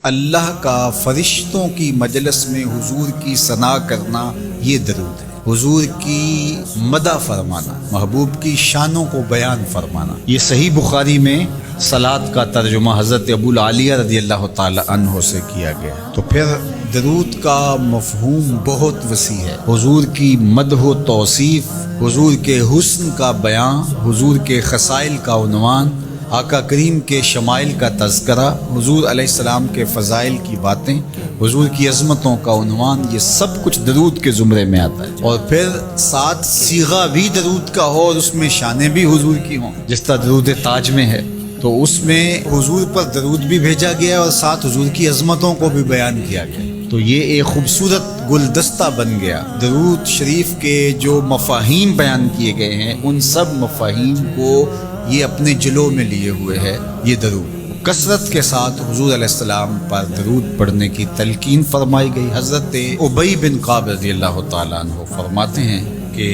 اللہ کا فرشتوں کی مجلس میں حضور کی ثنا کرنا یہ درود ہے، حضور کی مدح فرمانا، محبوب کی شانوں کو بیان فرمانا۔ یہ صحیح بخاری میں صلاۃ کا ترجمہ حضرت ابو العالیہ رضی اللہ تعالی عنہ سے کیا گیا۔ تو پھر درود کا مفہوم بہت وسیع ہے، حضور کی مدح و توصیف، حضور کے حسن کا بیان، حضور کے خصائل کا عنوان، آقا کریم کے شمائل کا تذکرہ، حضور علیہ السلام کے فضائل کی باتیں، حضور کی عظمتوں کا عنوان، یہ سب کچھ درود کے زمرے میں آتا ہے۔ اور پھر ساتھ صیغہ بھی درود کا ہو اور اس میں شانیں بھی حضور کی ہوں، جس طرح درود تاج میں ہے، تو اس میں حضور پر درود بھی بھیجا گیا اور ساتھ حضور کی عظمتوں کو بھی بیان کیا گیا۔ تو یہ ایک خوبصورت گلدستہ بن گیا۔ درود شریف کے جو مفاہیم بیان کیے گئے ہیں، ان سب مفاہیم کو یہ اپنے جلو میں لیے ہوئے ہے یہ درود۔ کثرت کے ساتھ حضور علیہ السلام پر درود پڑھنے کی تلقین فرمائی گئی۔ حضرت ابی بن کعب رضی اللہ تعالیٰ عنہ فرماتے ہیں کہ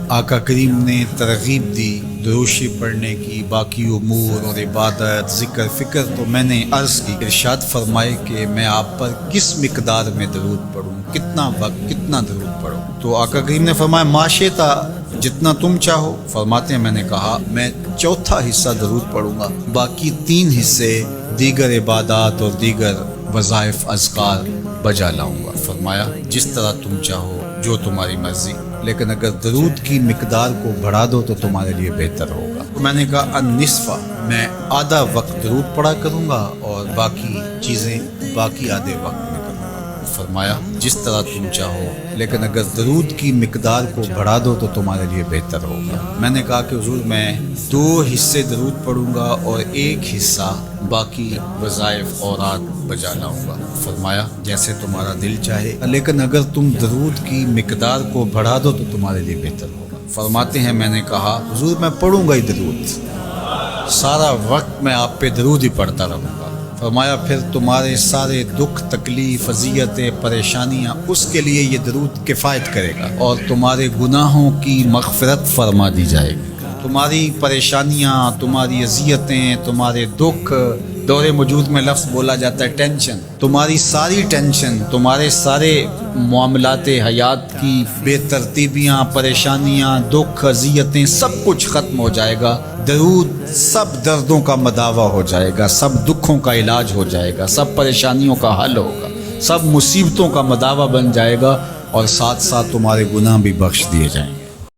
آقا کریم نے ترغیب دی درود شریف پڑھنے کی، باقی امور اور عبادت، ذکر فکر تو میں نے عرض کی، ارشاد فرمائے کہ میں آپ پر کس مقدار میں درود پڑھوں، کتنا وقت، کتنا درود پڑھوں؟ تو آقا کریم نے فرمایا ما شئت، جتنا تم چاہو۔ فرماتے ہیں میں نے کہا میں چوتھا حصہ درود پڑھوں گا، باقی 3 حصے دیگر عبادات اور دیگر وظائف اذکار بجا لاؤں گا۔ فرمایا جس طرح تم چاہو، جو تمہاری مرضی، لیکن اگر درود کی مقدار کو بڑھا دو تو تمہارے لیے بہتر ہوگا۔ میں نے کہا النصف، میں آدھا وقت درود پڑھا کروں گا اور باقی چیزیں باقی آدھے وقت میں کروں گا۔ فرمایا جس طرح تم چاہو، لیکن اگر درود کی مقدار کو بڑھا دو تو تمہارے لیے بہتر ہوگا۔ میں نے کہا کہ حضور میں 2 حصے درود پڑھوں گا اور 1 حصہ باقی وظائف اوراد بجا لاؤں گا۔ فرمایا جیسے تمہارا دل چاہے، لیکن اگر تم درود کی مقدار کو بڑھا دو تو تمہارے لیے بہتر ہوگا۔ فرماتے ہیں میں نے کہا حضور میں پڑھوں گا ہی درود، سارا وقت میں آپ پہ درود ہی پڑھتا رہوں گا۔ فرمایا پھر تمہارے سارے دکھ، تکلیف، اذیتیں، پریشانیاں، اس کے لیے یہ درود کفایت کرے گا اور تمہارے گناہوں کی مغفرت فرما دی جائے گی۔ تمہاری پریشانیاں، تمہاری اذیتیں، تمہارے دکھ، دور موجود میں لفظ بولا جاتا ہے ٹینشن، تمہاری ساری ٹینشن، تمہارے سارے معاملات حیات کی بے ترتیبیاں، پریشانیاں، دکھ، اذیتیں، سب کچھ ختم ہو جائے گا۔ درود سب دردوں کا مداوع ہو جائے گا، سب دکھوں کا علاج ہو جائے گا، سب پریشانیوں کا حل ہوگا، سب مصیبتوں کا مداوع بن جائے گا، اور ساتھ ساتھ تمہارے گناہ بھی بخش دیے جائیں گے۔